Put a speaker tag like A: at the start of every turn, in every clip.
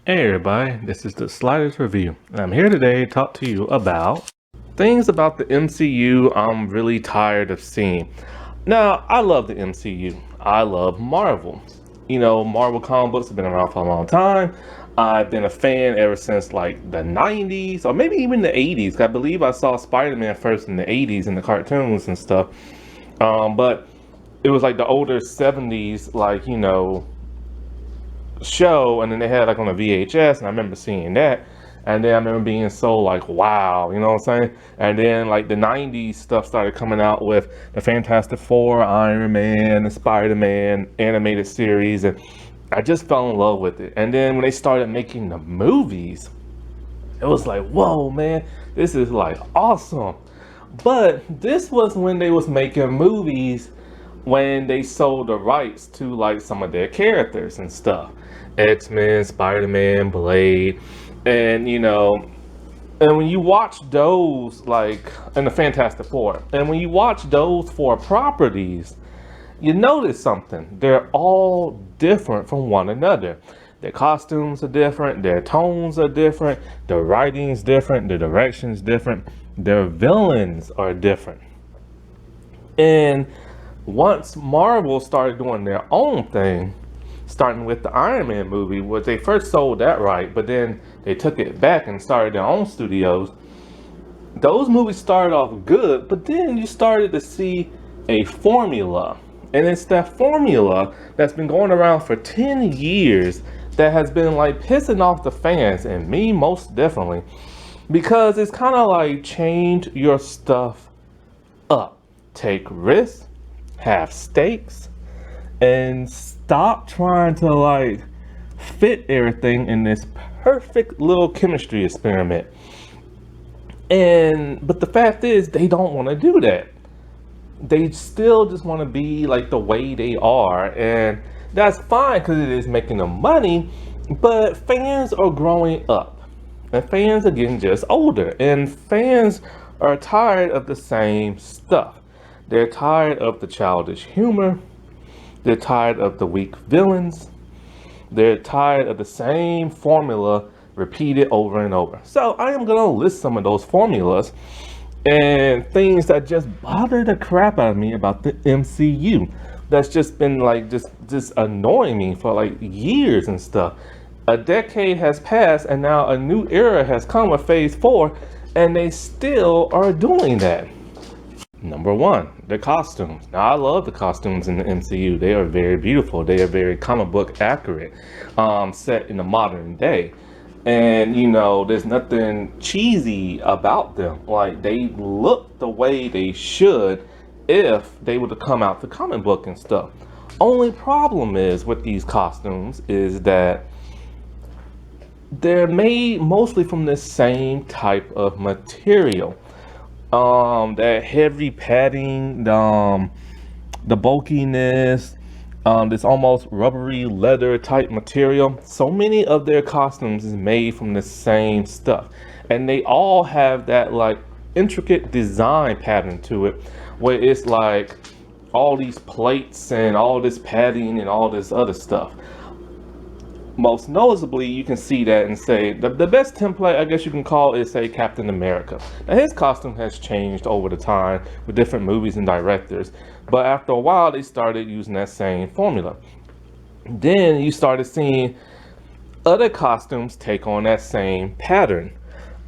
A: Hey everybody, this is the Sliders Review, and I'm here today to talk to you about things about the MCU I'm really tired of seeing. Now, I love the MCU. I love Marvel. Marvel comic books have been around for a long time. I've been a fan ever since like the 90s, or maybe even the 80s. I believe I saw Spiderman first in the 80s in the cartoons and stuff. But it was like the older 70s, show, and then they had like on a VHS, and I remember seeing that, and then I remember being so like, wow, you know what I'm saying? And then like the 90s stuff started coming out with the Fantastic Four, Iron Man, the Spider-Man animated series, and I just fell in love with it. And then when they started making the movies, it was like, whoa, man, this is like awesome. But this was when they was making movies when they sold the rights to like some of their characters and stuff. X-Men, Spider-Man, Blade, and and when you watch those like and the Fantastic Four, and when you watch those four properties, you notice something. They're all different from one another. Their costumes are different, their tones are different, the writing's different, the direction's different, their villains are different. And once Marvel started doing their own thing, starting with the Iron Man movie, where they first sold that right, but then they took it back and started their own studios. Those movies started off good, but then you started to see a formula. And it's that formula that's been going around for 10 years that has been like pissing off the fans, and me most definitely, because it's kind of like change your stuff up. Take risks, have stakes, and stop trying to like fit everything in this perfect little chemistry experiment. But the fact is, they don't want to do that. They still just want to be like the way they are, and that's fine because it is making them money. But fans are growing up, and fans are getting just older, and fans are tired of the same stuff. They're tired of the childish humor. They're tired of the weak villains. They're tired of the same formula repeated over and over. So I am going to list some of those formulas and things that just bother the crap out of me about the MCU. That's just been like just annoying me for like years and stuff. A decade has passed, and now a new era has come with Phase 4, and they still are doing that. Number one, the costumes. Now, I love the costumes in the MCU. They are very beautiful. They are very comic book accurate, set in the modern day. And, there's nothing cheesy about them. Like, they look the way they should if they were to come out the comic book and stuff. Only problem is with these costumes is that they're made mostly from the same type of material. That heavy padding, the bulkiness, this almost rubbery leather type material. So many of their costumes is made from the same stuff, and they all have that like intricate design pattern to it, where it's like all these plates and all this padding and all this other stuff. Most noticeably, you can see that and say the best template, I guess you can call, is say Captain America. Now his costume has changed over the time with different movies and directors, but after a while they started using that same formula. Then you started seeing other costumes take on that same pattern.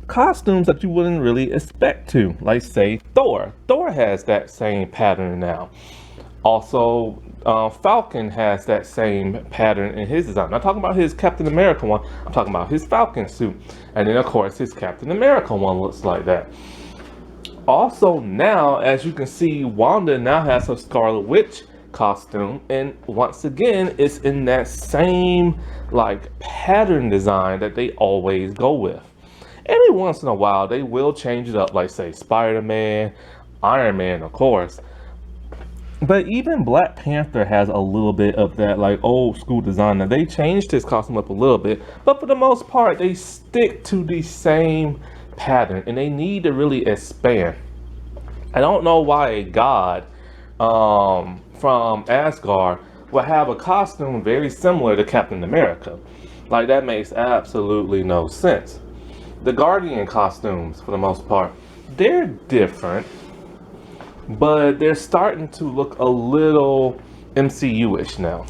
A: Costumes that you wouldn't really expect to, like say Thor. Thor has that same pattern now. Also, Falcon has that same pattern in his design. I'm not talking about his Captain America one. I'm talking about his Falcon suit. And then, of course, his Captain America one looks like that. Also, now, as you can see, Wanda now has her Scarlet Witch costume. And once again, it's in that same, like, pattern design that they always go with. Every once in a while, they will change it up, like, say, Spider-Man, Iron Man, of course. But even Black Panther has a little bit of that like old school design. Now they changed his costume up a little bit, but for the most part they stick to the same pattern, and they need to really expand. I don't know why a god from Asgard would have a costume very similar to Captain America. Like, that makes absolutely no sense. The Guardian costumes, for the most part, they're different, but they're starting to look a little MCU-ish now.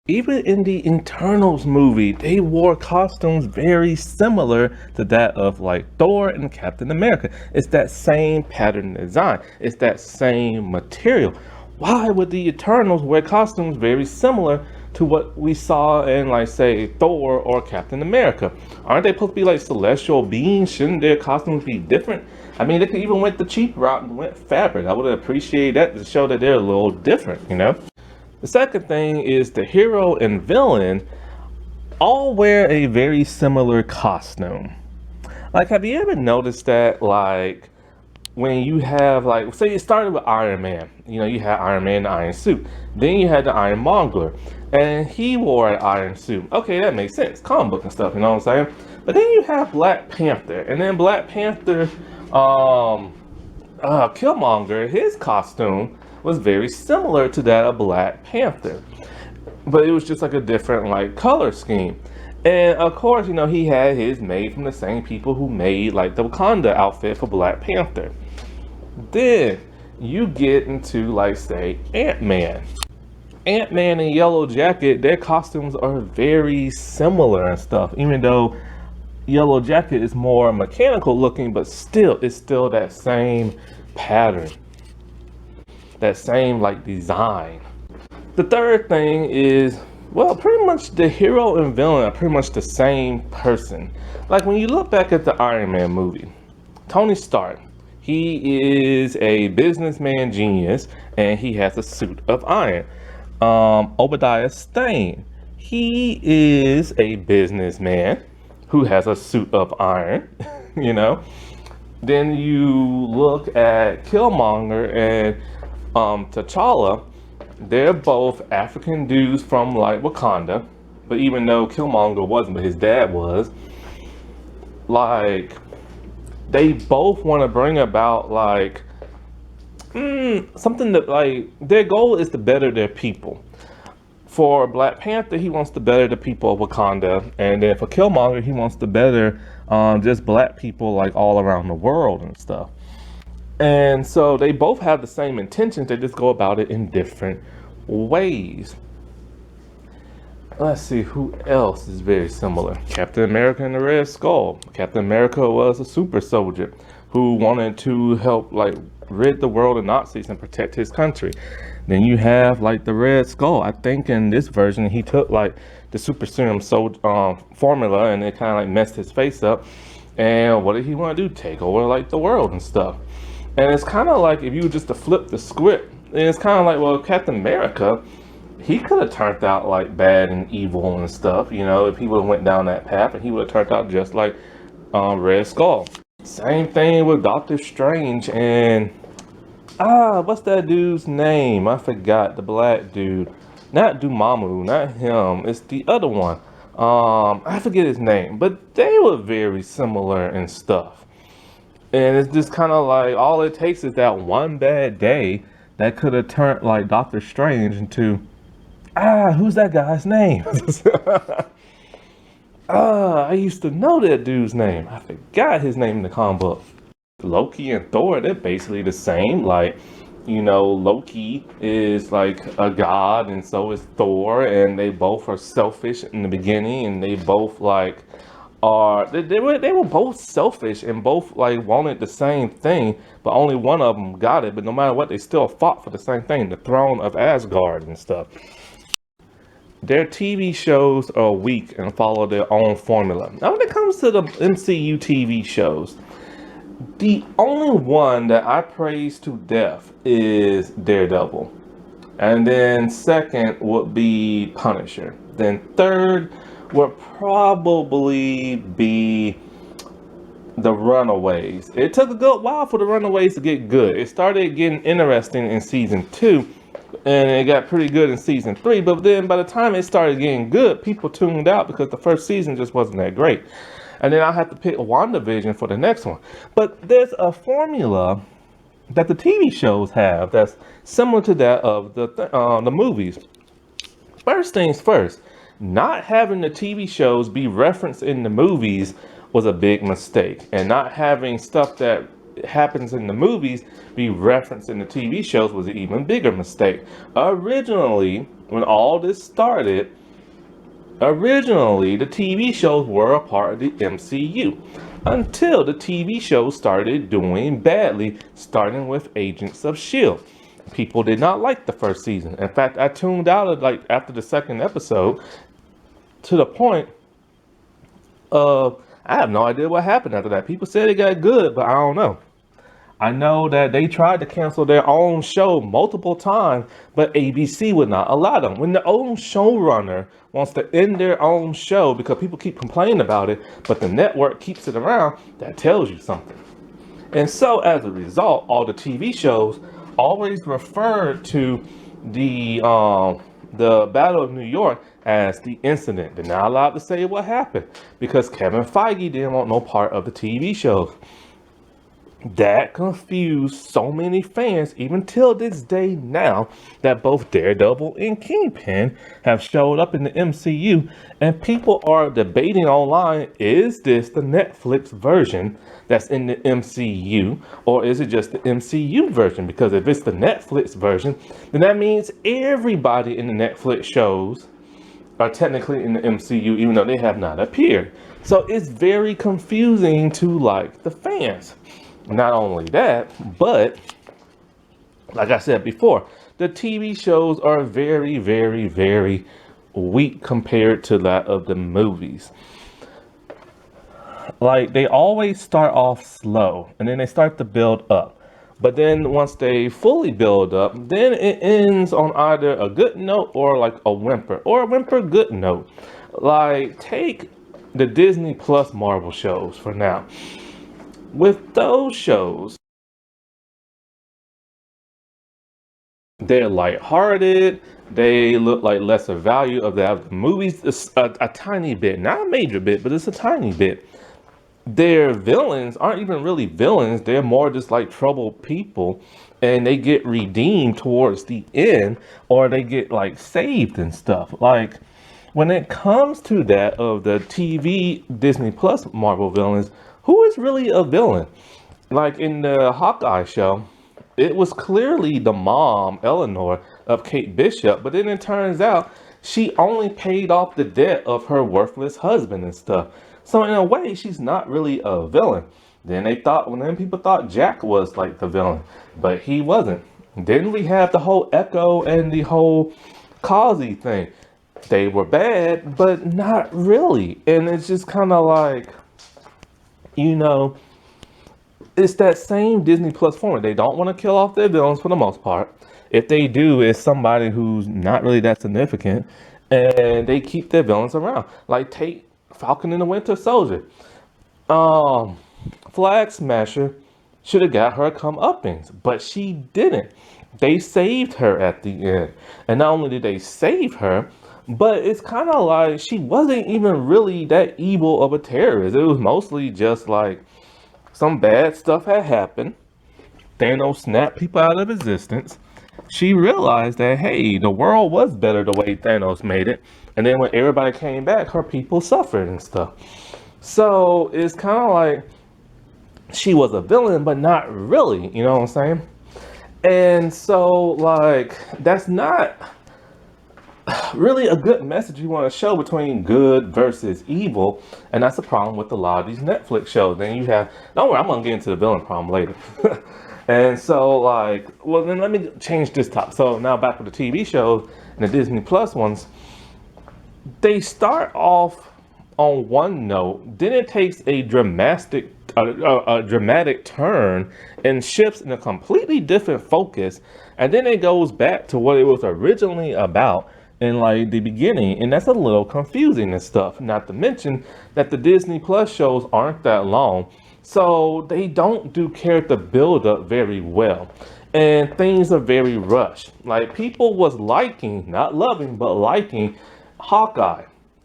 A: Even in the Internals movie, they wore costumes very similar to that of like Thor and Captain America. It's that same pattern design. It's that same material. Why would the Eternals wear costumes very similar to what we saw in, like, say, Thor or Captain America? Aren't they supposed to be like celestial beings? Shouldn't their costumes be different? I mean, they could even went the cheap route and went fabric. I would appreciate that to show that they're a little different, you know? The second thing is the hero and villain all wear a very similar costume. Like, have you ever noticed that, like, when you have, like, say it started with Iron Man, you know, you had Iron Man in the iron suit. Then you had the Ironmonger, and he wore an iron suit. Okay, that makes sense. Comic book and stuff, you know what I'm saying? But then you have Black Panther, and then Black Panther, Killmonger, his costume was very similar to that of Black Panther, but it was just like a different, like, color scheme. And of course, you know, he had his made from the same people who made, like, the Wakanda outfit for Black Panther. Then you get into, like, say, Ant-Man. Ant-Man and Yellow Jacket, their costumes are very similar and stuff, even though Yellow Jacket is more mechanical looking, but still, it's still that same pattern, that same, like, design. The third thing is, well, pretty much the hero and villain are pretty much the same person. Like, when you look back at the Iron Man movie, Tony Stark, he is a businessman genius and he has a suit of iron. Obadiah Stane, he is a businessman who has a suit of iron, you know. Then you look at Killmonger and T'Challa, they're both African dudes from, like, Wakanda, but even though Killmonger wasn't, but his dad was, like, they both want to bring about, like, something that, like, their goal is to better their people. For Black Panther, he wants to better the people of Wakanda, and then for Killmonger, he wants to better just black people, like, all around the world and stuff. And so they both have the same intentions, they just go about it in different ways. Let's see who else is very similar. Captain America and the Red Skull. Captain America was a super soldier who wanted to help, like, rid the world of Nazis and protect his country. Then you have, like, the Red Skull. I think in this version he took, like, the super serum formula and it kind of, like, messed his face up. And what did he want to do? Take over, like, the world and stuff. And it's kind of like, if you were just to flip the script, and it's kind of like, well, Captain America, he could have turned out, like, bad and evil and stuff, you know, if he would have went down that path, and he would have turned out just like Red Skull. Same thing with Doctor Strange and what's that dude's name? I forgot, the black dude. Not Dormammu, not him. It's the other one. I forget his name, but they were very similar and stuff. And it's just kind of like, all it takes is that one bad day that could have turned, like, Doctor Strange into, who's that guy's name? I used to know that dude's name. I forgot his name in the comic book. Loki and Thor, they're basically the same. Like, you know, Loki is like a god and so is Thor, and they both are selfish in the beginning, and they both, like, they were both selfish and both, like, wanted the same thing, but only one of them got it. But no matter what, they still fought for the same thing, the throne of Asgard and stuff. Their TV shows are weak and follow their own formula. Now, when it comes to the MCU TV shows, the only one that I praise to death is Daredevil. And then second would be Punisher. Then third would probably be the Runaways. It took a good while for the Runaways to get good. It started getting interesting in season 2, and it got pretty good in season 3. But then by the time it started getting good, people tuned out because the first season just wasn't that great. And then I had to pick WandaVision for the next one. But there's a formula that the TV shows have that's similar to that of the movies. First things first, Not having the TV shows be referenced in the movies was a big mistake, and not having stuff that happens in the movies be referenced in the TV shows was an even bigger mistake. Originally, when all this started, the TV shows were a part of the MCU until the TV shows started doing badly, starting with Agents of S.H.I.E.L.D. People did not like the first season. In fact, I tuned out like after the second episode, to the point of I have no idea what happened after that. People said it got good, but I don't know. I know that they tried to cancel their own show multiple times, but ABC would not allow them. When the own showrunner wants to end their own show because people keep complaining about it, but the network keeps it around, that tells you something. And so as a result, all the TV shows always referred to the Battle of New York as the incident. They're not allowed to say what happened because Kevin Feige didn't want no part of the TV shows. That confused so many fans, even till this day now, that both Daredevil and Kingpin have showed up in the MCU, and people are debating online, is this the Netflix version that's in the MCU, or is it just the MCU version? Because if it's the Netflix version, then that means everybody in the Netflix shows are technically in the MCU, even though they have not appeared. So it's very confusing to like the fans. Not only that, but like I said before, the TV shows are very, very, very weak compared to that of the movies. Like they always start off slow and then they start to build up. But then once they fully build up, then it ends on either a good note or like a whimper good note. Like take the Disney Plus Marvel shows for now. With those shows, they're lighthearted. They look like lesser value of the movies. It's a tiny bit, not a major bit, but it's a tiny bit. Their villains aren't even really villains. They're more just like troubled people, and they get redeemed towards the end, or they get like saved and stuff. Like when it comes to that of the TV Disney Plus Marvel villains, who is really a villain? Like in the Hawkeye show, it was clearly the mom, Eleanor, of Kate Bishop, but then it turns out she only paid off the debt of her worthless husband and stuff. So in a way, she's not really a villain. Then people thought Jack was like the villain, but he wasn't. Then we have the whole Echo and the whole Causey thing. They were bad, but not really. And it's just kind of like, you know, it's that same Disney Plus formula. They don't want to kill off their villains for the most part. If they do, it's somebody who's not really that significant, and they keep their villains around. Like take Falcon and the Winter Soldier. Flag Smasher should have got her comeuppance, but she didn't. They saved her at the end, and not only did they save her, but it's kind of like she wasn't even really that evil of a terrorist. It was mostly just like some bad stuff had happened. Thanos snapped people out of existence. She realized that, hey, the world was better the way Thanos made it. And then when everybody came back, her people suffered and stuff. So it's kind of like she was a villain, but not really, you know what I'm saying? And so like, that's not really a good message you want to show between good versus evil, and that's the problem with a lot of these Netflix shows. Then you have, don't worry, I'm gonna get into the villain problem later. And so like, well then let me change this topic. So now back with the TV shows and the Disney Plus ones, they start off on one note, then it takes a dramatic turn and shifts in a completely different focus, and then it goes back to what it was originally about in like the beginning, and that's a little confusing and stuff. Not to mention that the Disney Plus shows aren't that long, so they don't do character build up very well, and things are very rushed. Like people was liking, not loving, but liking Hawkeye.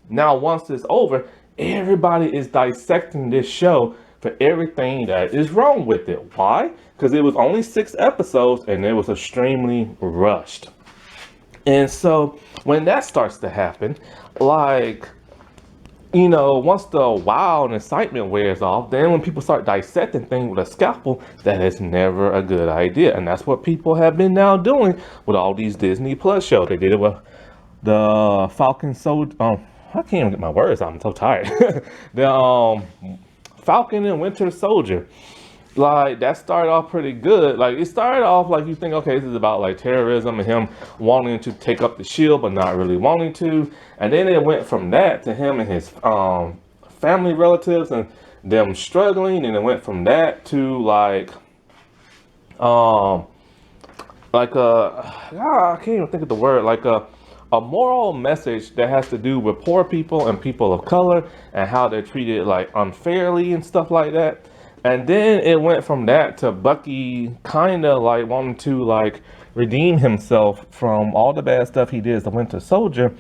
A: Now once it's over, everybody is dissecting this show for everything that is wrong with it. Why? Because it was only 6 episodes and it was extremely rushed. And so when that starts to happen, like, once the wow and excitement wears off, then when people start dissecting things with a scalpel, that is never a good idea. And that's what people have been now doing with all these Disney Plus shows. They did it with the Falcon Soldier. I can't even get my words out. I'm so tired. The Falcon and Winter Soldier. Like, that started off pretty good. Like, it started off like you think, okay, this is about like terrorism and him wanting to take up the shield but not really wanting to. And then it went from that to him and his family relatives and them struggling. And it went from that to I can't even think of the word, like a moral message that has to do with poor people and people of color and how they're treated like unfairly and stuff like that. And then it went from that to Bucky kind of like wanting to like redeem himself from all the bad stuff he did as the Winter Soldier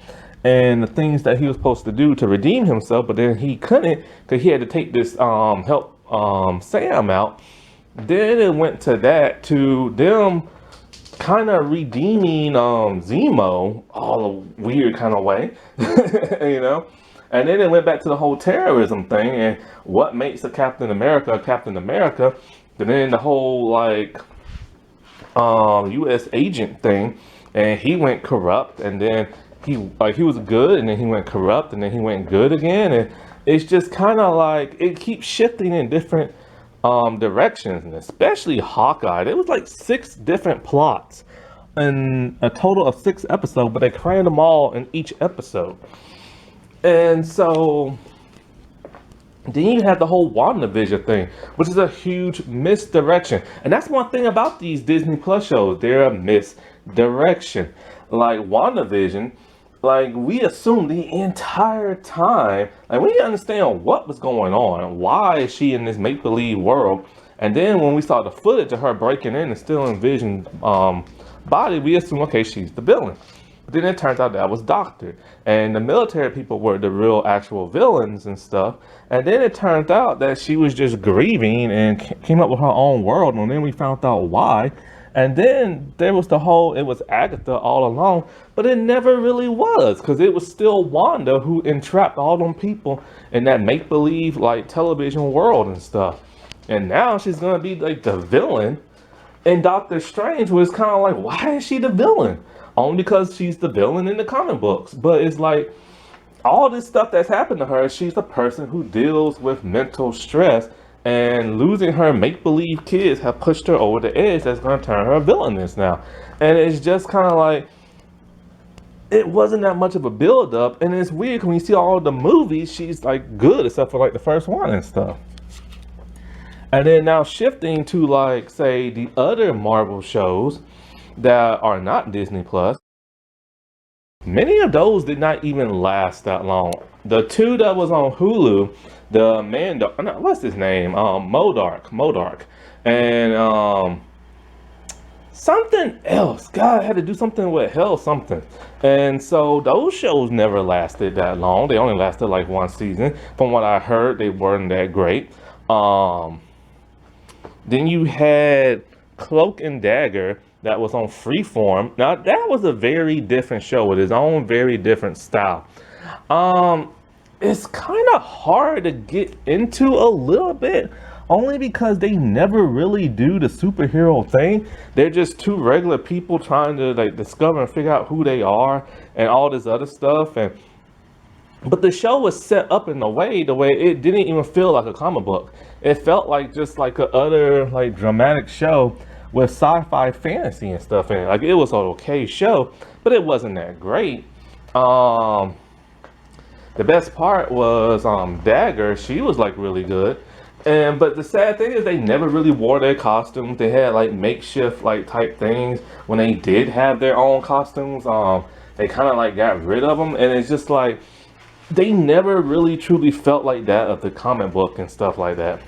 A: and the things that he was supposed to do to redeem himself, but then he couldn't because he had to take this help Sam out. Then it went to that to them kind of redeeming Zemo all a weird kind of way, And then it went back to the whole terrorism thing and what makes a Captain America a Captain America. And then the whole U.S. agent thing, and he went corrupt, and then he was good, and then he went corrupt, and then he went good again, and it's just kind of like it keeps shifting in different directions, and especially Hawkeye. There was like 6 different plots in a total of 6 episodes, but they crammed them all in each episode. And so then you have the whole WandaVision thing, which is a huge misdirection. And that's one thing about these Disney Plus shows. They're a misdirection. Like WandaVision, like we assumed the entire time, like we didn't understand what was going on. Why is she in this make-believe world? And then when we saw the footage of her breaking in and stealing Vision's body, we assumed, okay, she's the villain. But then it turns out that was doctored. And the military people were the real actual villains and stuff. And then it turned out that she was just grieving and came up with her own world. And then we found out why. And then there was it was Agatha all along. But it never really was. Because it was still Wanda who entrapped all them people in that make-believe like television world and stuff. And now she's going to be like the villain. And Doctor Strange was kind of like, why is she the villain? Only because she's the villain in the comic books. But it's like all this stuff that's happened to her, she's a person who deals with mental stress, and losing her make-believe kids have pushed her over the edge. That's going to turn her villainous now. And it's just kind of like, it wasn't that much of a build-up. And it's weird when you see all the movies, she's like good except for like the first one and stuff. And then now shifting to like, say, the other Marvel shows that are not Disney Plus, many of those did not even last that long. The 2 that was on Hulu, the what's his name? Modark, and something else. God, I had to do something with hell something. And so those shows never lasted that long. They only lasted like 1 season. From what I heard, they weren't that great. Then you had Cloak and Dagger that was on Freeform. Now that was a very different show with its own very different style. It's kind of hard to get into a little bit, only because they never really do the superhero thing. They're just 2 regular people trying to like discover and figure out who they are and all this other stuff. But the show was set up in a way it didn't even feel like a comic book. It felt like just like a other like dramatic show with sci-fi fantasy and stuff in it. Like, it was an okay show, but it wasn't that great. The best part was Dagger. She was like really good. But the sad thing is they never really wore their costumes. They had like makeshift like type things. When they did have their own costumes, they kind of like got rid of them. And it's just like, they never really truly felt like that of the comic book and stuff like that.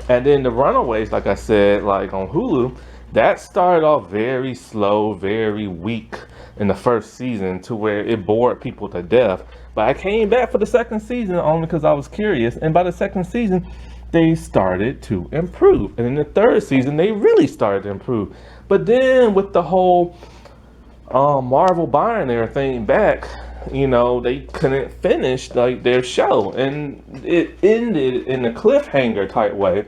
A: And then the Runaways, like I said, like on Hulu, that started off very slow, very weak in the first season to where it bored people to death. But I came back for the second season only because I was curious. And by the second season, they started to improve. And in the third season, they really started to improve. But then with the whole Marvel buying everything back, they couldn't finish like their show, and it ended in a cliffhanger type way.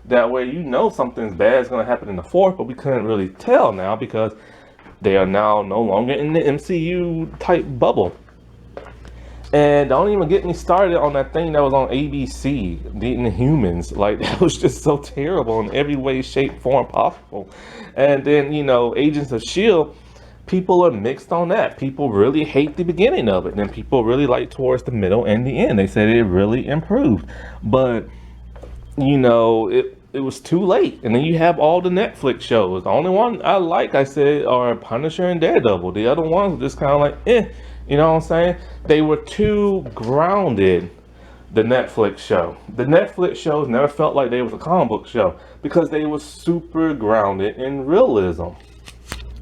A: That way, something's bad is gonna happen in the fourth, but we couldn't really tell now because they are now no longer in the MCU type bubble. And don't even get me started on that thing that was on ABC, the Inhumans. Like, that was just so terrible in every way, shape, form possible. And then, Agents of S.H.I.E.L.D., people are mixed on that. People really hate the beginning of it. And then people really like towards the middle and the end. They said it really improved. But, it was too late. And then you have all the Netflix shows. The only one I said, are Punisher and Daredevil. The other ones were just kind of like, eh. You know what I'm saying? They were too grounded, the Netflix show. The Netflix shows never felt like they was a comic book show because they were super grounded in realism.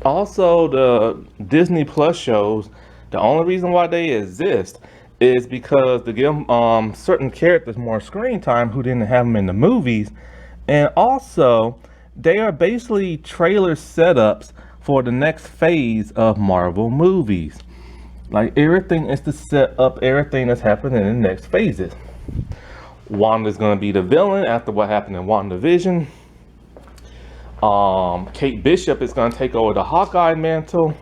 A: Also, the Disney Plus shows, the only reason why they exist is because to give certain characters more screen time who didn't have them in the movies. And also, they are basically trailer setups for the next phase of Marvel movies. Like, everything is to set up everything that's happening in the next phases. Wanda's gonna be the villain after what happened in WandaVision. Kate Bishop is gonna take over the Hawkeye mantle.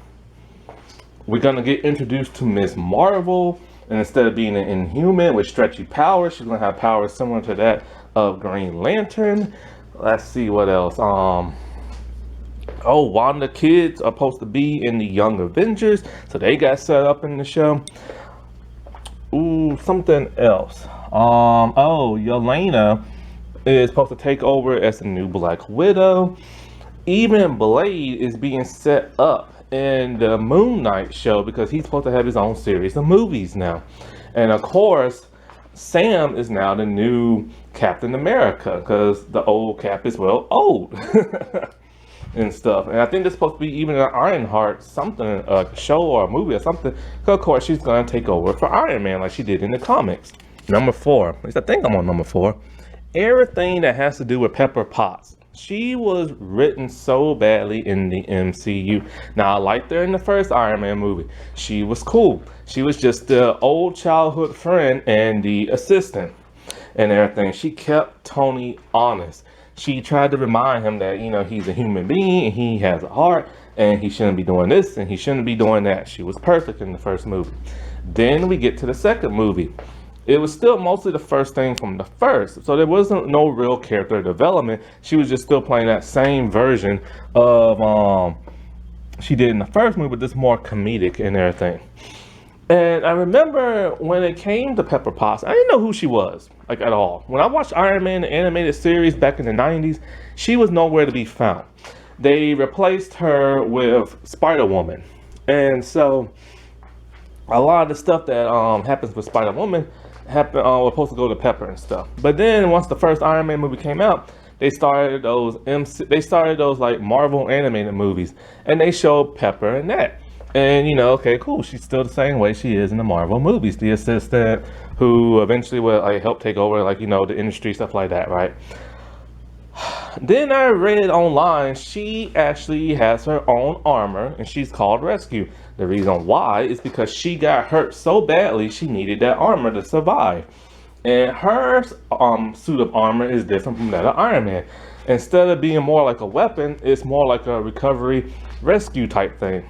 A: We're gonna get introduced to Ms. Marvel, and instead of being an Inhuman with stretchy powers, she's gonna have powers similar to that of Green Lantern. Let's see what else. Wanda kids are supposed to be in the Young Avengers, so they got set up in the show. Ooh, something else. Yelena is supposed to take over as the new Black Widow. Even Blade is being set up in the Moon Knight show because he's supposed to have his own series of movies now. And of course, Sam is now the new Captain America because the old Cap is, old. And stuff. And I think there's supposed to be even an Ironheart something, a show or a movie or something. Because of course she's going to take over for Iron Man like she did in the comics. Number 4. At least I think I'm on number 4. Everything that has to do with Pepper Potts. She was written so badly in the MCU. Now, I liked her in the first Iron Man movie. She was cool. She was just the old childhood friend and the assistant and everything. She kept Tony honest. She tried to remind him that, he's a human being and he has a heart and he shouldn't be doing this and he shouldn't be doing that. She was perfect in the first movie. Then we get to the second movie. It was still mostly the first thing from the first. So there wasn't no real character development. She was just still playing that same version of she did in the first movie, but just more comedic and everything. And I remember when it came to Pepper Potts, I didn't know who she was, like, at all. When I watched Iron Man, the animated series back in the 90s, she was nowhere to be found. They replaced her with Spider-Woman. And so, a lot of the stuff that happens with Spider-Woman was supposed to go to Pepper and stuff. But then, once the first Iron Man movie came out, they started those like Marvel animated movies. And they showed Pepper in that. And, okay, cool. She's still the same way she is in the Marvel movies. The assistant who eventually will help take over, the industry, stuff like that, right? Then I read online, she actually has her own armor, and she's called Rescue. The reason why is because she got hurt so badly, she needed that armor to survive. And her suit of armor is different from that of Iron Man. Instead of being more like a weapon, it's more like a recovery rescue type thing.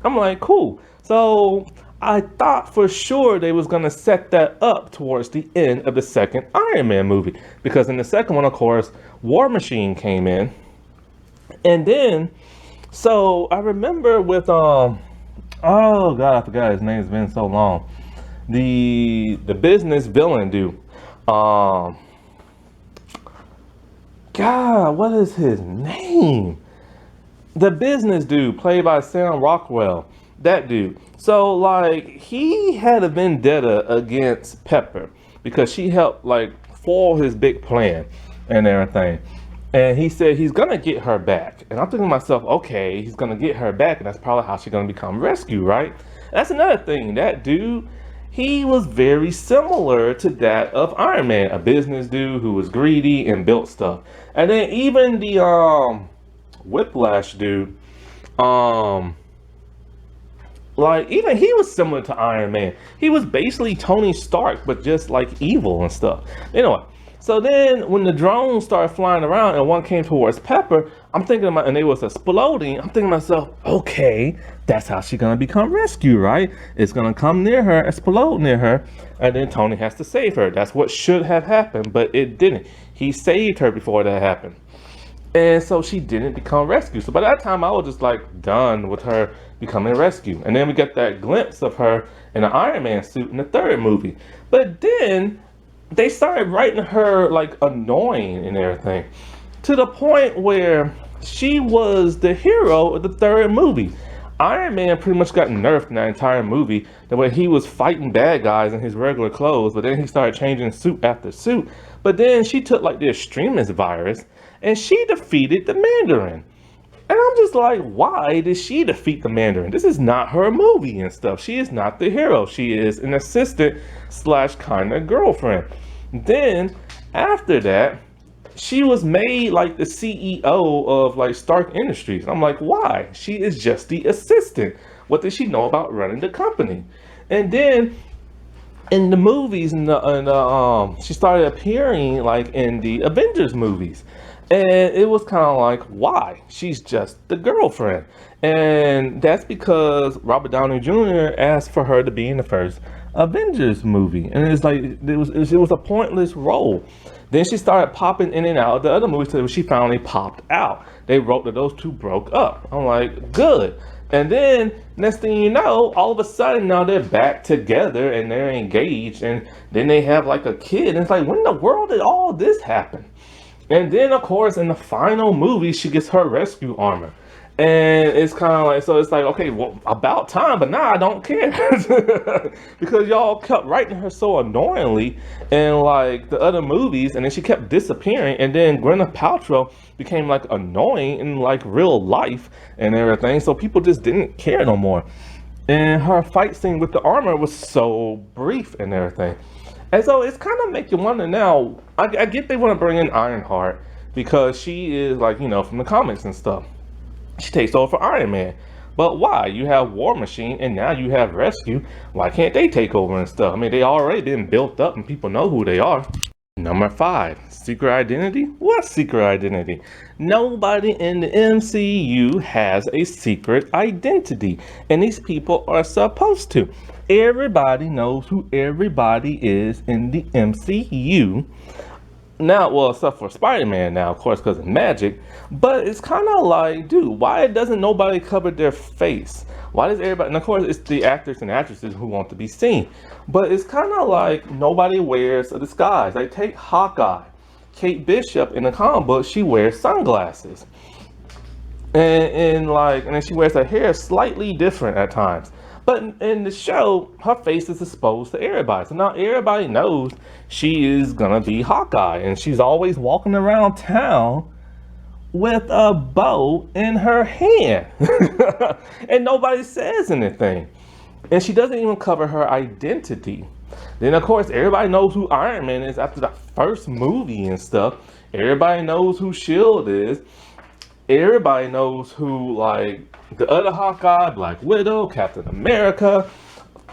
A: I'm like, cool. So I thought for sure they was going to set that up towards the end of the second Iron Man movie. Because in the second one, of course, War Machine came in. And then, so I remember with, oh God, I forgot his name. It's been so long. The business villain dude. God, what is his name? The business dude played by Sam Rockwell, that dude. So like he had a vendetta against Pepper because she helped like foil his big plan and everything. And he said he's gonna get her back. And I'm thinking to myself, okay, he's gonna get her back, and that's probably how she's gonna become rescued, right? That's another thing. That dude, he was very similar to that of Iron Man, a business dude who was greedy and built stuff. And then even the Whiplash dude, Like, even he was similar to Iron Man. He was basically Tony Stark, but just like evil and stuff. Anyway, so then when the drones started flying around and one came towards Pepper, I'm thinking about, and they was exploding, I'm thinking to myself, okay, that's how she's gonna become rescued, right? It's gonna come near her, explode near her, and then Tony has to save her. That's what should have happened, but it didn't. He saved her before that happened. And so she didn't become rescued. So by that time, I was just like done with her becoming rescued. And then we get that glimpse of her in an Iron Man suit in the third movie. But then they started writing her like annoying and everything, to the point where she was the hero of the third movie. Iron Man pretty much got nerfed in that entire movie, the way he was fighting bad guys in his regular clothes, but then he started changing suit after suit. But then she took like the extremist virus and she defeated the Mandarin. And I'm just like, why did she defeat the Mandarin? This is not her movie and stuff. She is not the hero. She is an assistant slash kind of girlfriend. Then after that, she was made like the CEO of like Stark Industries. I'm like, why? She is just the assistant. What does she know about running the company? And then in the movies, she started appearing like in the Avengers movies. And it was kind of like, why? She's just the girlfriend. And that's because Robert Downey Jr. asked for her to be in the first Avengers movie. And it's like, it was a pointless role. Then she started popping in and out of the other movies till she finally popped out. They wrote that those two broke up. I'm like, good. And then next thing you know, all of a sudden now they're back together and they're engaged. And then they have like a kid. And it's like, when in the world did all this happen? And then, of course, in the final movie, she gets her rescue armor. And it's kind of like, so it's like, okay, well, about time, but now I don't care. Because y'all kept writing her so annoyingly in like the other movies, and then she kept disappearing. And then Gwyneth Paltrow became like annoying in like real life and everything. So people just didn't care no more. And her fight scene with the armor was so brief and everything. And so it's kind of make you wonder now. I get they want to bring in Ironheart because she is like, you know, from the comics and stuff. She takes over for Iron Man. But why? You have War Machine and now you have Rescue. Why can't they take over and stuff? I mean, they already been built up and people know who they are. Number 5, secret identity. What secret identity? Nobody in the MCU has a secret identity. And these people are supposed to. Everybody knows who everybody is in the MCU. Now, well, except for Spider-Man now, of course, because of magic. But it's kind of like, dude, why doesn't nobody cover their face? Why does everybody, and of course, it's the actors and actresses who want to be seen. But it's kind of like nobody wears a disguise. Like, take Hawkeye. Kate Bishop in the comic book, she wears sunglasses. And then she wears her hair slightly different at times. But in the show, her face is exposed to everybody. So now everybody knows she is gonna be Hawkeye. And she's always walking around town with a bow in her hand. And nobody says anything. And she doesn't even cover her identity. Then of course, everybody knows who Iron Man is after the first movie and stuff. Everybody knows who S.H.I.E.L.D. is. Everybody knows who, like, the other Hawkeye, Black Widow, Captain America,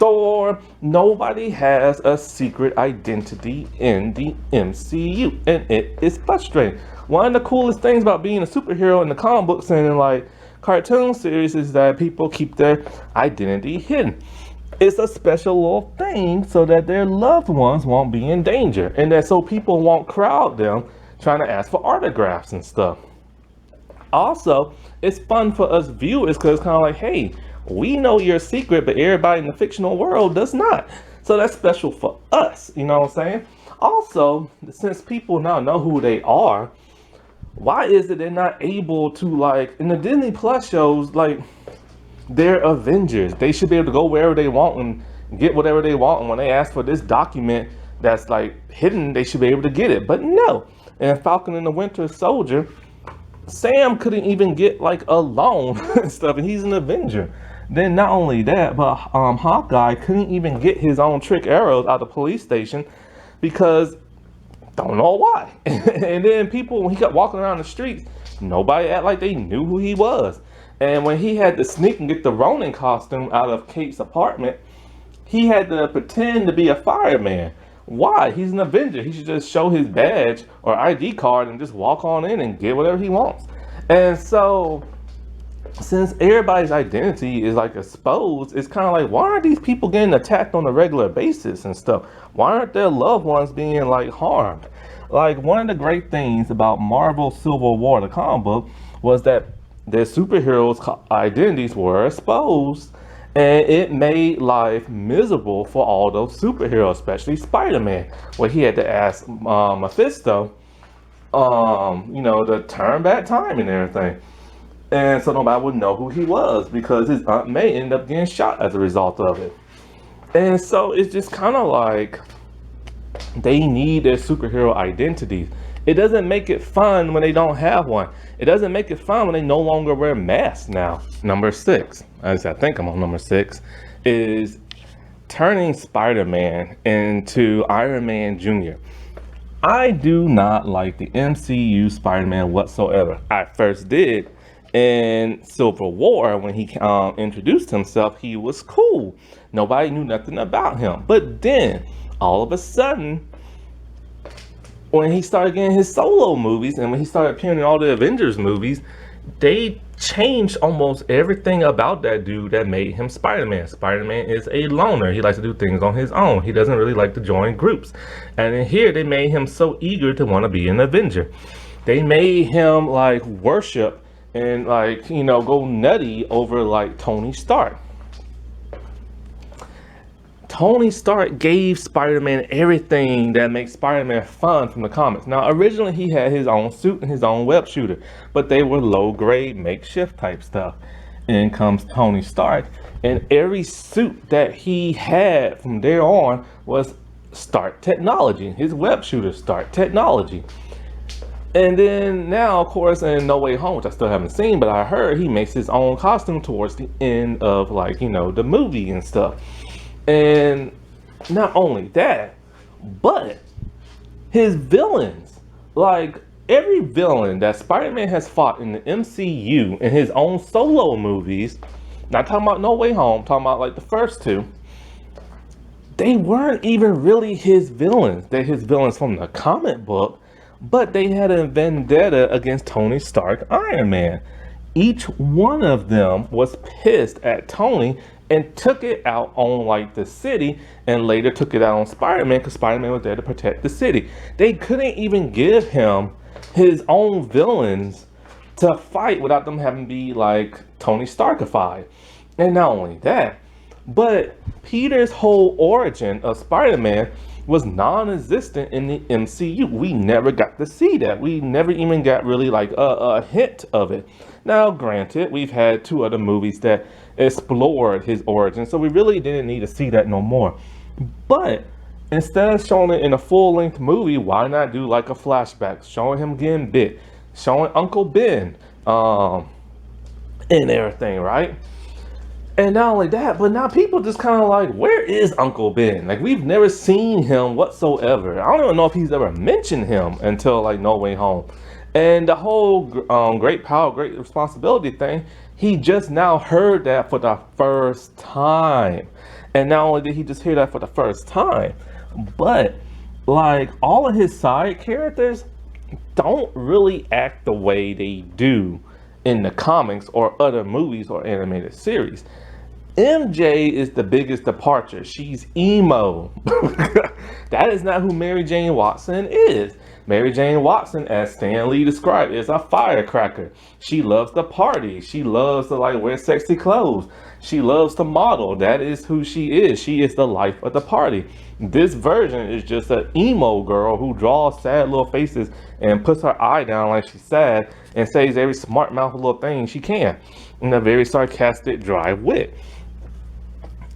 A: Thor. Nobody has a secret identity in the MCU, and it is frustrating. One of the coolest things about being a superhero in the comic books and in, like, cartoon series is that people keep their identity hidden. It's a special little thing so that their loved ones won't be in danger, and that so people won't crowd them trying to ask for autographs and stuff. Also, it's fun for us viewers because it's kind of like, hey, we know your secret, but everybody in the fictional world does not. So that's special for us, you know what I'm saying? Also, since people now know who they are, why is it they're not able to, like, in the Disney Plus shows, like, they're Avengers. They should be able to go wherever they want and get whatever they want. And when they ask for this document that's, like, hidden, they should be able to get it. But no. And Falcon and the Winter Soldier, Sam couldn't even get like a loan and stuff, and he's an Avenger. Then not only that, but Hawkeye couldn't even get his own trick arrows out of the police station because don't know why. And then people, when he kept walking around the streets, nobody act like they knew who he was. And when he had to sneak and get the Ronin costume out of Kate's apartment, he had to pretend to be a fireman. Why? He's an Avenger. He should just show his badge or ID card and just walk on in and get whatever he wants. And so, since everybody's identity is like exposed, it's kind of like, why aren't these people getting attacked on a regular basis and stuff? Why aren't their loved ones being like harmed? Like, one of the great things about Marvel Civil War, the comic book, was that their superheroes' identities were exposed, and it made life miserable for all those superheroes, especially Spider-Man, where he had to ask Mephisto, to turn back time and everything. And so nobody would know who he was because his Aunt May ended up getting shot as a result of it. And so it's just kind of like they need their superhero identities. It doesn't make it fun when they don't have one. It doesn't make it fun when they no longer wear masks now. Number 6, as I think I'm on number 6, is turning Spider-Man into Iron Man Jr. I do not like the MCU Spider-Man whatsoever. I first did in Civil War when he introduced himself. He was cool. Nobody knew nothing about him. But then, all of a sudden, when he started getting his solo movies and when he started appearing in all the Avengers movies, they changed almost everything about that dude that made him Spider-Man. Spider-Man is a loner. He likes to do things on his own. He doesn't really like to join groups. And in here, they made him so eager to want to be an Avenger. They made him like worship and like, go nutty over like Tony Stark. Tony Stark gave Spider-Man everything that makes Spider-Man fun from the comics. Now, originally he had his own suit and his own web shooter, but they were low-grade makeshift type stuff. In comes Tony Stark, and every suit that he had from there on was Stark technology. His web shooter, Stark technology. And then now, of course, in No Way Home, which I still haven't seen, but I heard he makes his own costume towards the end of the movie and stuff. And not only that, but his villains, like every villain that Spider-Man has fought in the MCU in his own solo movies, not talking about No Way Home, talking about like the first two, they weren't even really his villains. They're his villains from the comic book, but they had a vendetta against Tony Stark, Iron Man. Each one of them was pissed at Tony and took it out on like the city, and later took it out on Spider-Man because Spider-Man was there to protect the city. They couldn't even give him his own villains to fight without them having to be like Tony Starkified. And not only that, but Peter's whole origin of Spider-Man was non-existent in the MCU. We never got to see that. We never even got really like a hint of it. Now, granted, we've had 2 other movies that explored his origin, so we really didn't need to see that no more. But instead of showing it in a full-length movie, why not do like a flashback, showing him getting bit, showing Uncle Ben, and everything, right? And not only that, but now people just kind of like, where is Uncle Ben? Like, we've never seen him whatsoever. I don't even know if he's ever mentioned him until like No Way Home. And the whole great power, great responsibility thing, he just now heard that for the first time. And not only did he just hear that for the first time, but like all of his side characters don't really act the way they do in the comics or other movies or animated series. MJ is the biggest departure. She's emo. That is not who Mary Jane Watson is. Mary Jane Watson, as Stan Lee described, is a firecracker. She loves to party. She loves to like wear sexy clothes. She loves to model. That is who she is. She is the life of the party. This version is just an emo girl who draws sad little faces and puts her eye down like she's sad and says every smart mouth little thing she can in a very sarcastic, dry wit.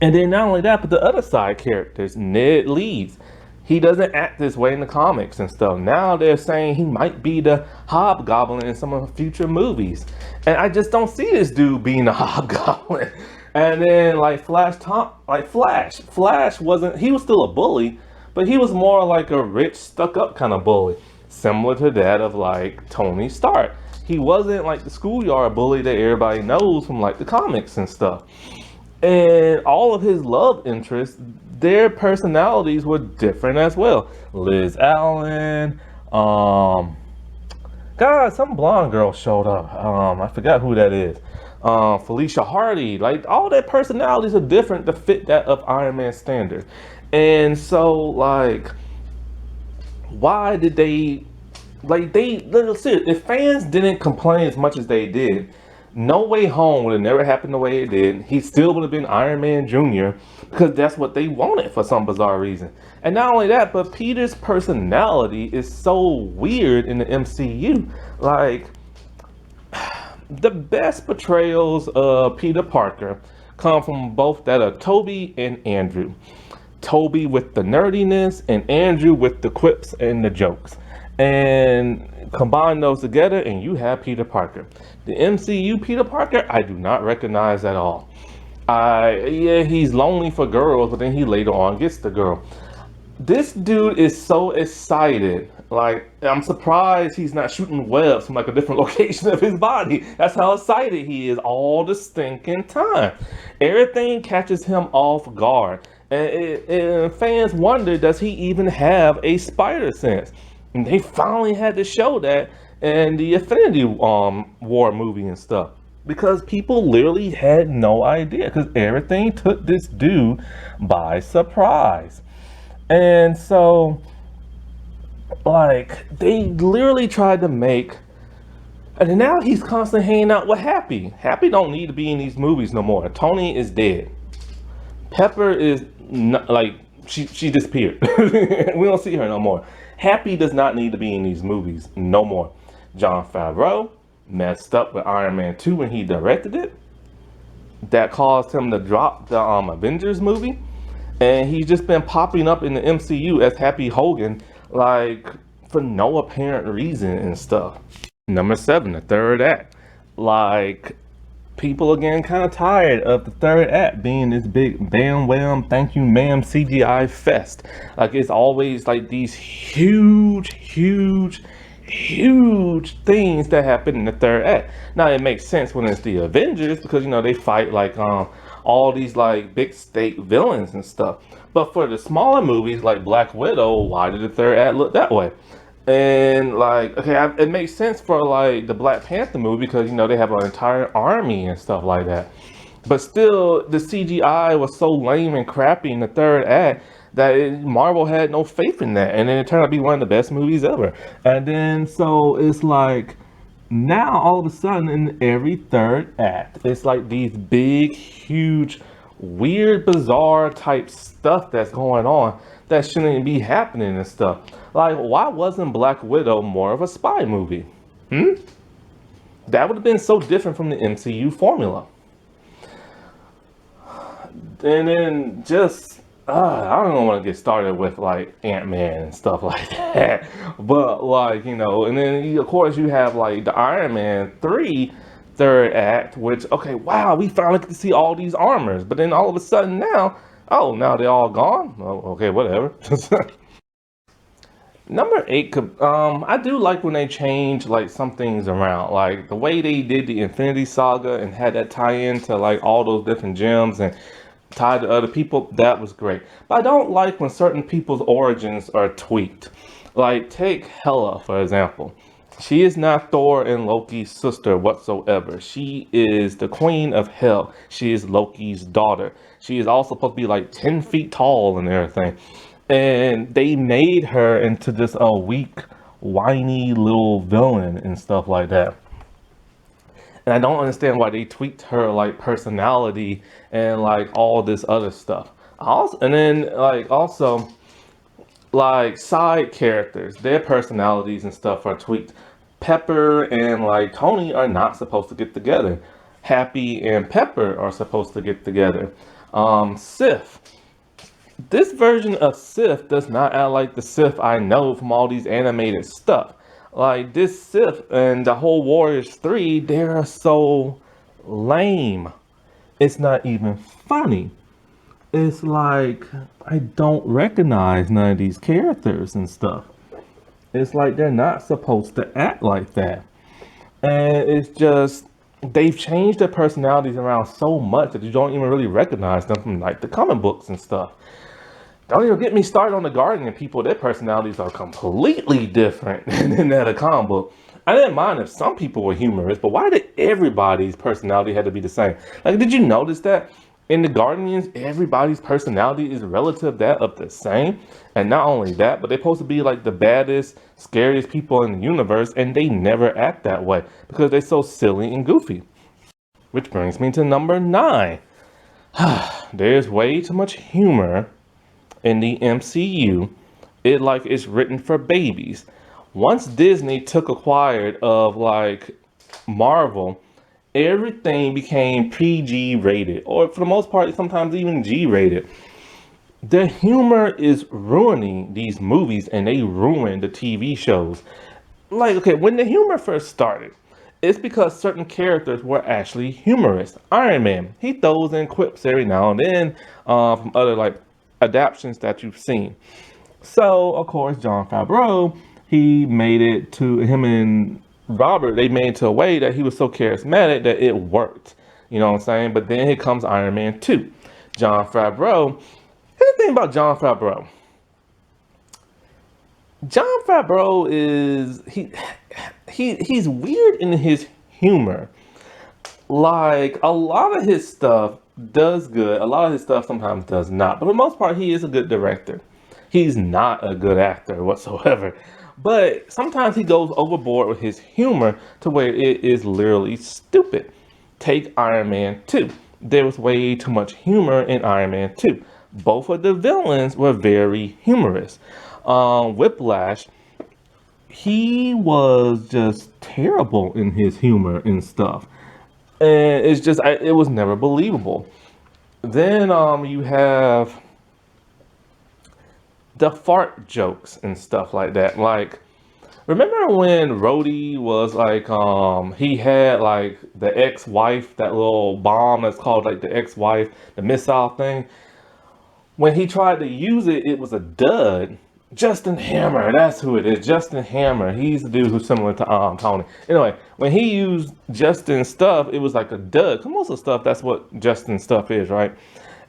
A: And then not only that, but the other side characters, Ned Leeds. He doesn't act this way in the comics and stuff. Now they're saying he might be the Hobgoblin in some of the future movies. And I just don't see this dude being a Hobgoblin. And then like Flash wasn't, he was still a bully, but he was more like a rich, stuck up kind of bully. Similar to that of like Tony Stark. He wasn't like the schoolyard bully that everybody knows from like the comics and stuff. And all of his love interests, their personalities were different as well. Liz Allen, God, some blonde girl showed up. I forgot who that is. Felicia Hardy. Like, all their personalities are different to fit that of Iron Man standard. And so, like, why did they, like, if fans didn't complain as much as they did, No Way Home would have never happened the way it did. He still would have been Iron Man Jr. because that's what they wanted for some bizarre reason. And not only that, but Peter's personality is so weird in the MCU. Like, the best portrayals of Peter Parker come from both that of Toby and Andrew. Toby with the nerdiness and Andrew with the quips and the jokes. And combine those together and you have Peter Parker. The MCU Peter Parker, I do not recognize at all. Yeah, he's lonely for girls, but then he later on gets the girl. This dude is so excited. Like, I'm surprised he's not shooting webs from like a different location of his body. That's how excited he is all the stinking time. Everything catches him off guard. And fans wonder, does he even have a spider sense? And they finally had to show that in the Infinity War movie and stuff. Because people literally had no idea. Because everything took this dude by surprise. And so, like, they literally tried to make... And now he's constantly hanging out with Happy. Happy don't need to be in these movies no more. Tony is dead. Pepper is not, like, she disappeared. We don't see her no more. Happy does not need to be in these movies no more. Jon Favreau messed up with Iron Man 2 when he directed it. That caused him to drop the Avengers movie. And he's just been popping up in the MCU as Happy Hogan, like, for no apparent reason and stuff. Number 7, the third act. Like, people again kind of tired of the third act being this big bam wham thank you ma'am CGI fest. Like, it's always like these huge things that happen in the third act. Now it makes sense when it's the Avengers because, you know, they fight like all these like big state villains and stuff. But for the smaller movies like Black Widow, why did the third act look that way? And like, okay, it makes sense for like the Black Panther movie because, you know, they have an entire army and stuff like that. But still, the CGI was so lame and crappy in the third act that Marvel had no faith in that. And then it turned out to be one of the best movies ever. And then, so it's like, now all of a sudden in every third act, it's like these big, huge, weird, bizarre type stuff that's going on that shouldn't be happening and stuff. Like, why wasn't Black Widow more of a spy movie? That would have been so different from the MCU formula. And then just, I don't want to get started with like Ant-Man and stuff like that. But like, you know, and then of course you have like the Iron Man 3 third act, which, okay, wow, we finally get to see all these armors. But then all of a sudden now, oh, now they're all gone? Oh, okay, whatever. Number 8, I do like when they change like some things around, like the way they did the Infinity Saga and had that tie in to like all those different gems and tied to other people. That was great. But I don't like when certain people's origins are tweaked. Like, take Hela, for example. She is not Thor and Loki's sister whatsoever. She is the queen of hell. She is Loki's daughter. She is also supposed to be like 10 feet tall and everything. And they made her into just a weak, whiny little villain and stuff like that. And I don't understand why they tweaked her like personality and like all this other stuff. And then like also like side characters, their personalities and stuff are tweaked. Pepper and like Tony are not supposed to get together. Happy and Pepper are supposed to get together. Sif. This version of Sif does not act like the Sif I know from all these animated stuff. Like, this Sif and the whole Warriors 3, they're so lame. It's not even funny. It's like, I don't recognize none of these characters and stuff. It's like they're not supposed to act like that. And it's just they've changed their personalities around so much that you don't even really recognize them from like the comic books and stuff. Don't even get me started on the Guardian people. Their personalities are completely different than that of comic book. I didn't mind if some people were humorous, but why did everybody's personality had to be the same? Like, did you notice that in the Guardians, everybody's personality is relative that of the same? And not only that, but they're supposed to be like the baddest, scariest people in the universe, and they never act that way because they're so silly and goofy. Which brings me to number 9. There's way too much humor in the MCU. It's written for babies. Once Disney took acquired of like Marvel, everything became PG rated, or for the most part, sometimes even G rated. The humor is ruining these movies, and they ruin the TV shows. Like, okay, when the humor first started, it's because certain characters were actually humorous. Iron Man, he throws in quips every now and then from other like adaptations that you've seen. So, of course, Jon Favreau, he made it to him and Robert, they made it to a way that he was so charismatic that it worked. You know what I'm saying? But then here comes Iron Man 2. Jon Favreau. Here's the thing about Jon Favreau. Jon Favreau is he's weird in his humor. Like a lot of his stuff does good. A lot of his stuff sometimes does not. But for the most part, he is a good director. He's not a good actor whatsoever. But sometimes he goes overboard with his humor to where it is literally stupid. Take Iron Man 2. There was way too much humor in Iron Man 2. Both of the villains were very humorous. Whiplash, he was just terrible in his humor and stuff. And it's just, it was never believable. Then you have the fart jokes and stuff like that. Like, remember when Rhodey was like, he had like the ex-wife, that little bomb that's called like the ex-wife, the missile thing. When he tried to use it, it was a dud. Justin Hammer, that's who it is. Justin Hammer. He's the dude who's similar to Tony. Anyway, when he used Justin's stuff, it was like a dud. 'Cause most of the stuff, that's what Justin's stuff is, right?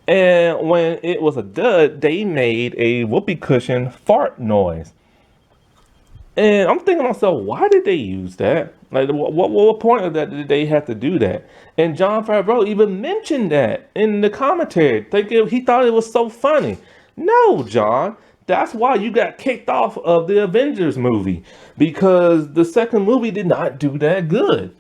A: And when it was a dud, they made a whoopee cushion fart noise. And I'm thinking to myself, why did they use that? Like, what point of that did they have to do that? And Jon Favreau even mentioned that in the commentary, thinking he thought it was so funny. No, John, that's why you got kicked off of the Avengers movie, because the second movie did not do that good.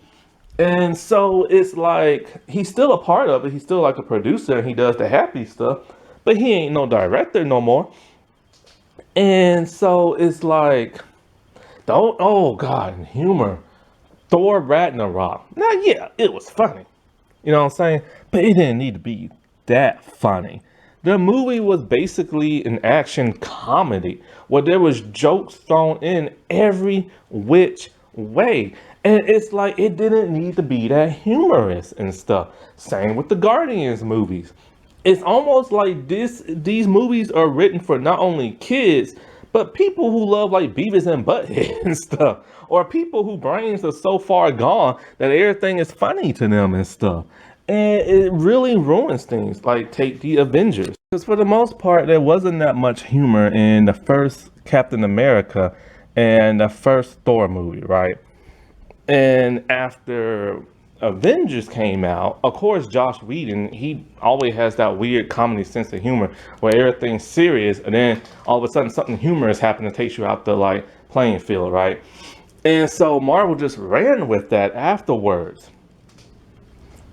A: And so it's like he's still a part of it. He's still like a producer and he does the happy stuff, but he ain't no director no more. And so it's like, don't, oh God, humor. Thor Ragnarok. Now, yeah, it was funny. You know what I'm saying? But it didn't need to be that funny. The movie was basically an action comedy where there was jokes thrown in every which way. And it's like, it didn't need to be that humorous and stuff. Same with the Guardians movies. It's almost like these movies are written for not only kids, but people who love like Beavis and Butthead and stuff. Or people whose brains are so far gone that everything is funny to them and stuff. And it really ruins things. Like, take the Avengers. Because for the most part, there wasn't that much humor in the first Captain America and the first Thor movie, right? And after Avengers came out, of course, Josh Whedon, he always has that weird comedy sense of humor where everything's serious and then all of a sudden something humorous happens and takes you out the like playing field, right? And so Marvel just ran with that afterwards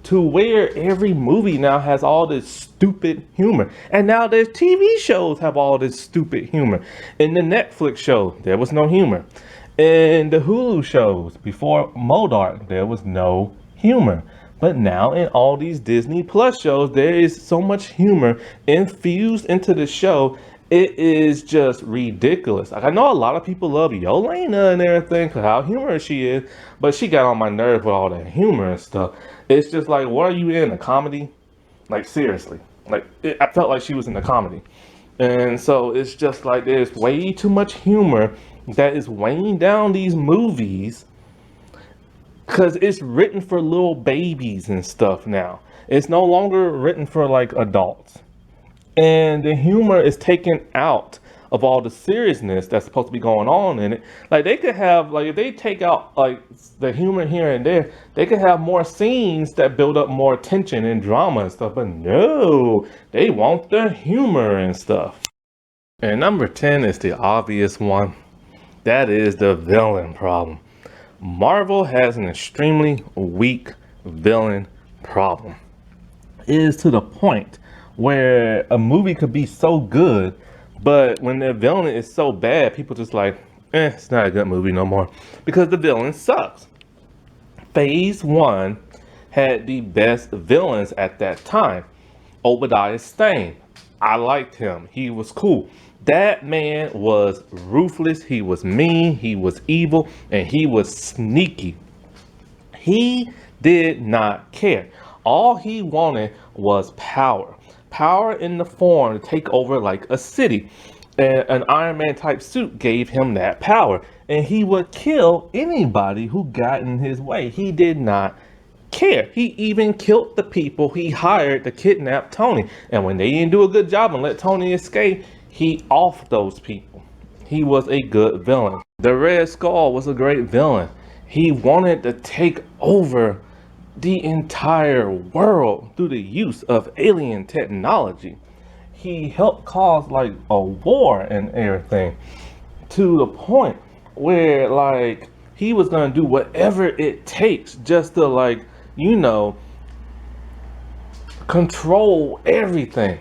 A: to where every movie now has all this stupid humor. And now their TV shows have all this stupid humor. In the Netflix show, there was no humor. In the Hulu shows, before MODOK, there was no humor. But now in all these Disney Plus shows, there is so much humor infused into the show. It is just ridiculous. Like, I know a lot of people love Yelena and everything because how humorous she is, but she got on my nerves with all that humor and stuff. It's just like, what are you in, a comedy? Like, seriously. Like, I felt like she was in a comedy. And so it's just like there's way too much humor that is weighing down these movies because it's written for little babies and stuff now. It's no longer written for like adults. And the humor is taken out of all the seriousness that's supposed to be going on in it. Like they could have, like if they take out like the humor here and there, they could have more scenes that build up more tension and drama and stuff. But no, they want the humor and stuff. And number 10 is the obvious one. That is the villain problem. Marvel has an extremely weak villain problem. It is to the point where a movie could be so good, but when the villain is so bad, people just like, it's not a good movie no more, because the villain sucks. Phase 1 had the best villains at that time. Obadiah Stane. I liked him. He was cool. That man was ruthless. He was mean. He was evil. And he was sneaky. He did not care. All he wanted was power. Power in the form to take over like a city. And an Iron Man type suit gave him that power. And he would kill anybody who got in his way. He did not care. He even killed the people he hired to kidnap Tony. And when they didn't do a good job and let Tony escape, he offed those people. He was a good villain. The Red Skull was a great villain. He wanted to take over the entire world through the use of alien technology. He helped cause like a war and everything, to the point where like he was gonna do whatever it takes just to like, you know, control everything.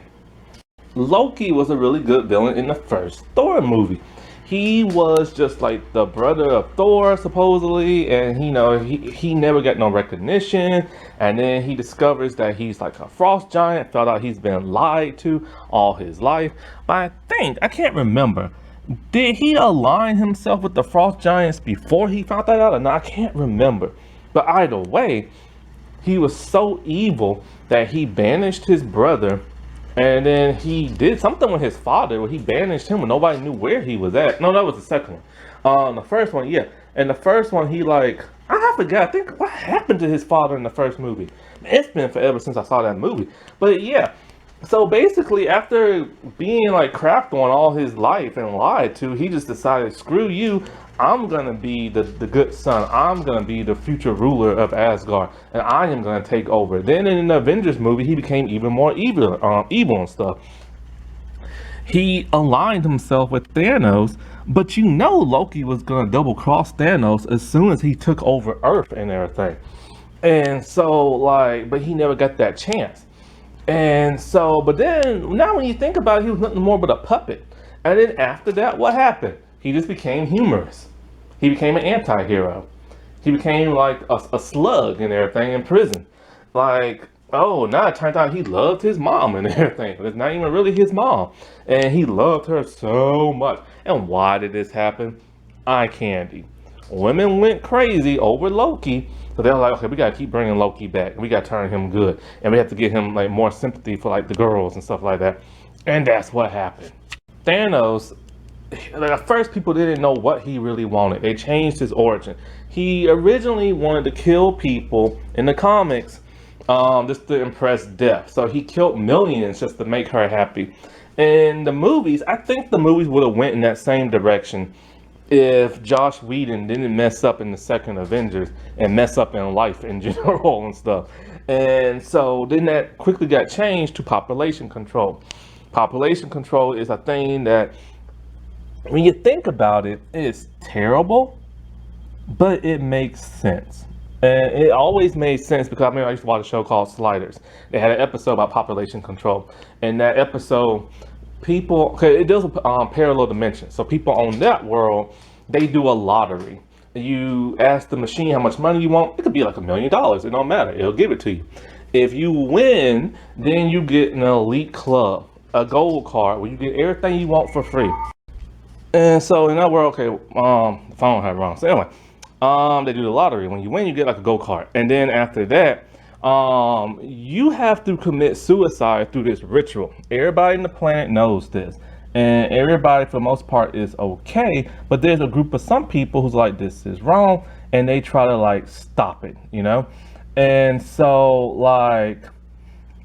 A: Loki was a really good villain in the first Thor movie. He was just like the brother of Thor supposedly, and you know, he never got no recognition. And then he discovers that he's like a frost giant, felt out he's been lied to all his life. But I can't remember, did he align himself with the frost giants before he found that out or not? I can't remember. But either way, he was so evil that he banished his brother. And then he did something with his father where he banished him and nobody knew where he was at. No, that was the second one. The first one, yeah. And the first one, he like, I forgot, I think what happened to his father in the first movie. It's been forever since I saw that movie. But yeah, so basically after being like crapped on all his life and lied to, he just decided, screw you. I'm gonna be the good son. I'm gonna be the future ruler of Asgard, and I am gonna take over. Then in the Avengers movie, he became even more evil and stuff. He aligned himself with Thanos, but you know Loki was gonna double cross Thanos as soon as he took over Earth and everything. And so like, but he never got that chance. And so, but then now when you think about it, he was nothing more but a puppet. And then after that, what happened? He just became humorous. He became an anti-hero. He became like a slug and everything in prison. Like, oh, now it turns out he loved his mom and everything. But it's not even really his mom. And he loved her so much. And why did this happen? Eye candy. Women went crazy over Loki. So they're like, okay, we gotta keep bringing Loki back. We gotta turn him good. And we have to get him like more sympathy for like the girls and stuff like that. And that's what happened. Thanos, like at first people didn't know what he really wanted. They changed his origin. He originally wanted to kill people in the comics just to impress death. So he killed millions just to make her happy. In the movies, I think the movies would have went in that same direction if Joss Whedon didn't mess up in the second Avengers and mess up in life in general and stuff. And so then that quickly got changed to population control. Population control is a thing that, when you think about it, it's terrible, but it makes sense. And it always made sense because I mean, I used to watch a show called Sliders. They had an episode about population control. And that episode, people, it deals with parallel dimensions. So people on that world, they do a lottery. You ask the machine how much money you want. It could be like $1 million. It don't matter. It'll give it to you. If you win, then you get an elite club, a gold card where you get everything you want for free. And so in that world, okay, the phone had it wrong. So anyway, they do the lottery. When you win, you get like a go-kart. And then after that, you have to commit suicide through this ritual. Everybody in the planet knows this. and everybody for the most part is okay, but there's a group of some people who's like, this is wrong, and they try to like stop it, you know. And so like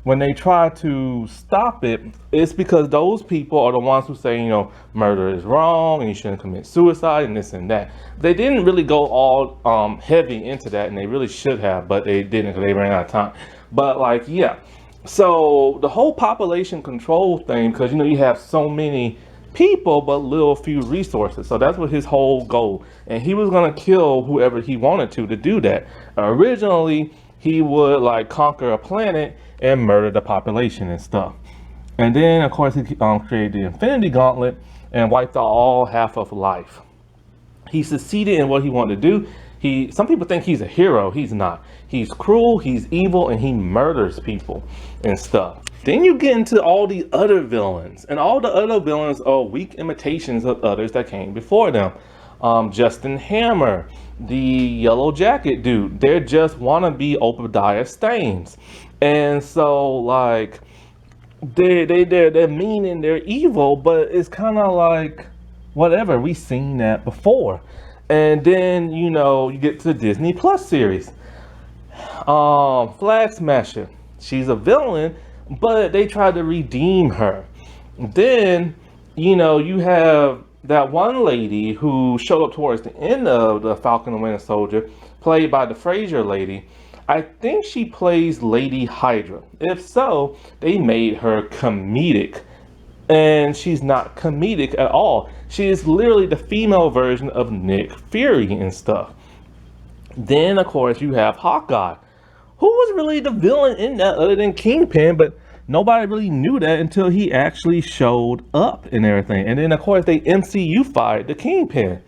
A: when they try to stop it, it's because those people are the ones who say, you know, murder is wrong and you shouldn't commit suicide and this and that. They didn't really go all heavy into that, and they really should have, but they didn't because they ran out of time. But like, yeah. So the whole population control thing, because you know you have so many people but little few resources. So that's what his whole goal. And he was gonna kill whoever he wanted to do that. Originally, he would like conquer a planet and murder the population and stuff. And then of course he created the Infinity Gauntlet and wiped out all half of life. He succeeded in what he wanted to do. Some people think he's a hero. He's not. He's cruel, he's evil, and he murders people and stuff. Then you get into all the other villains, and all the other villains are weak imitations of others that came before them. Justin Hammer, the Yellow Jacket dude, they're just wannabe Obadiah Staines. And so like they're mean and they're evil, but it's kind of like whatever, we've seen that before. And then you know you get to the Disney Plus series, Flag Smasher, she's a villain, but they tried to redeem her. Then you know you have that one lady who showed up towards the end of the Falcon and Winter Soldier, played by the Fraser lady. I think she plays Lady Hydra. If so, they made her comedic. And she's not comedic at all. She is literally the female version of Nick Fury and stuff. Then, of course, you have Hawkeye, who was really the villain in that other than Kingpin, but nobody really knew that until he actually showed up and everything. And then, of course, they MCU-fied the Kingpin.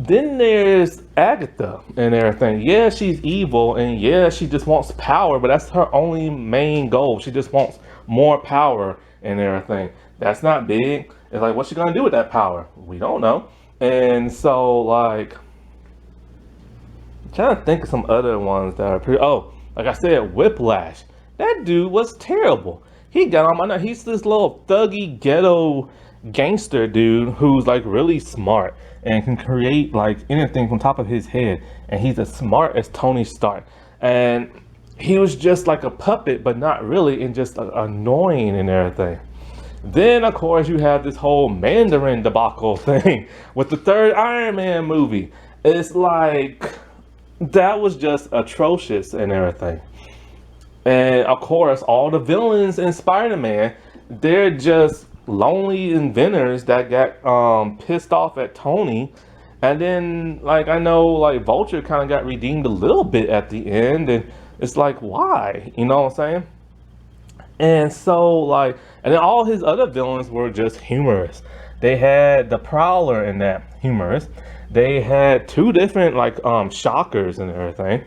A: Then there's Agatha and everything. Yeah, she's evil, and yeah, she just wants power, but that's her only main goal. She just wants more power and everything. That's not big. It's like, what's she gonna do with that power? We don't know. And so, like, I'm trying to think of some other ones that are pretty. Oh, like I said, Whiplash. That dude was terrible. He got on my nerves. He's this little thuggy ghetto gangster dude who's like really smart and can create like anything from top of his head, and he's as smart as Tony Stark. And he was just like a puppet, but not really, and just annoying and everything. Then of course you have this whole Mandarin debacle thing with the third Iron Man movie. It's like that was just atrocious and everything. And of course all the villains in Spider-Man, they're just lonely inventors that got pissed off at Tony. And then like I know like Vulture kind of got redeemed a little bit at the end, and it's like, why? You know what I'm saying? And so like, and then all his other villains were just humorous. They had the Prowler in that, humorous. They had two different like shockers and everything.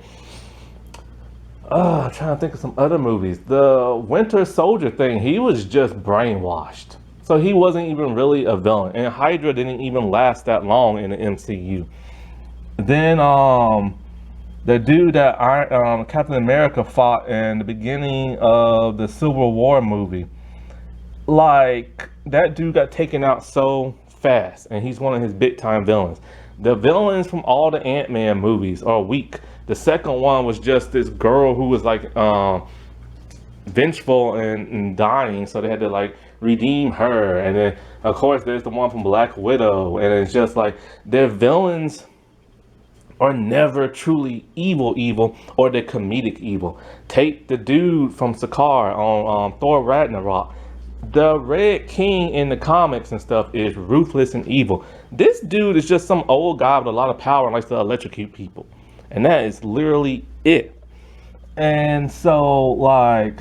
A: I'm trying to think of some other movies. The Winter Soldier thing, he was just brainwashed. So he wasn't even really a villain. And Hydra didn't even last that long in the MCU. Then the dude that Captain America fought in the beginning of the Civil War movie, like that dude got taken out so fast, and he's one of his big time villains. The villains from all the Ant-Man movies are weak. The second one was just this girl who was like vengeful and dying, so they had to like redeem her. And then of course there's the one from Black Widow, and it's just like their villains are never truly evil, or they're comedic evil. Take the dude from Sakaar on Thor Ragnarok. The Red King in the comics and stuff is ruthless and evil. This dude is just some old guy with a lot of power and likes to electrocute people. And that is literally it. And so like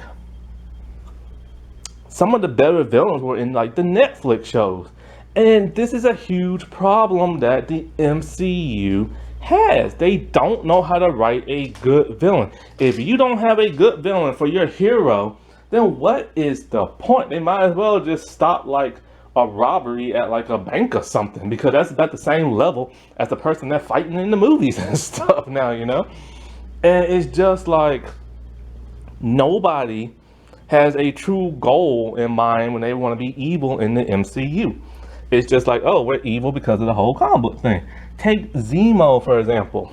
A: some of the better villains were in like the Netflix shows. And this is a huge problem that the MCU has. They don't know how to write a good villain. If you don't have a good villain for your hero, then what is the point? They might as well just stop like a robbery at like a bank or something, because that's about the same level as the person that's fighting in the movies and stuff now, you know? And it's just like nobody has a true goal in mind when they want to be evil in the MCU. It's just like, oh, we're evil because of the whole comic book thing. Take Zemo, for example.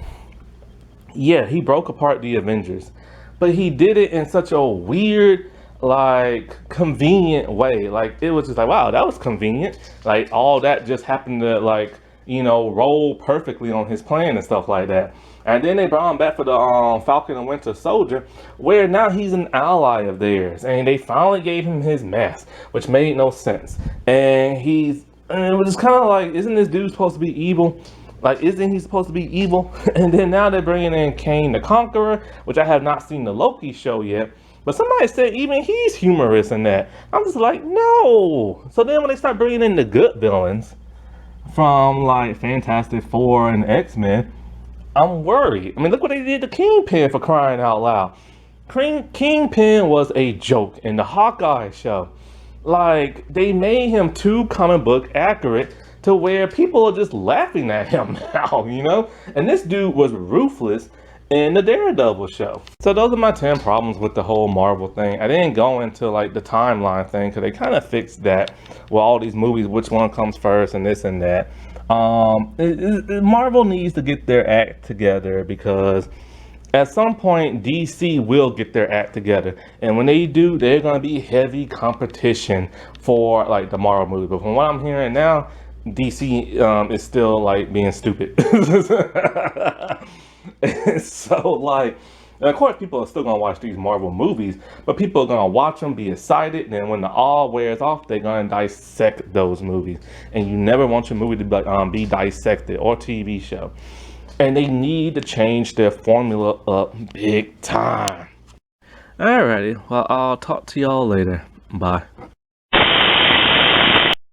A: Yeah, he broke apart the Avengers, but he did it in such a weird, like, convenient way. Like, it was just like, wow, that was convenient. Like, all that just happened to, like, roll perfectly on his plan and stuff like that. And then they brought him back for the Falcon and Winter Soldier, where now he's an ally of theirs, and they finally gave him his mask, which made no sense. And it was just kind of like, isn't this dude supposed to be evil? Like, isn't he supposed to be evil? And then now they're bringing in Kane the Conqueror, which I have not seen the Loki show yet. But somebody said even he's humorous in that. I'm just like, no. So then when they start bringing in the good villains from like Fantastic Four and X-Men, I'm worried. I mean, look what they did to Kingpin, for crying out loud. Kingpin was a joke in the Hawkeye show. Like, they made him too comic book accurate to where people are just laughing at him now, And this dude was ruthless in the Daredevil show. So those are my 10 problems with the whole Marvel thing. I didn't go into like the timeline thing because they kind of fixed that with all these movies, which one comes first and this and that. Marvel needs to get their act together, because at some point DC will get their act together, and when they do, they're going to be heavy competition for like the Marvel movie. But from what I'm hearing now, DC is still like being stupid. So like, and of course people are still gonna watch these Marvel movies, but people are gonna watch them, be excited, and then when the all wears off, they're gonna dissect those movies. And you never want your movie to be dissected, or TV show. And they need to change their formula up big time. Alrighty, well, I'll talk to y'all later. Bye.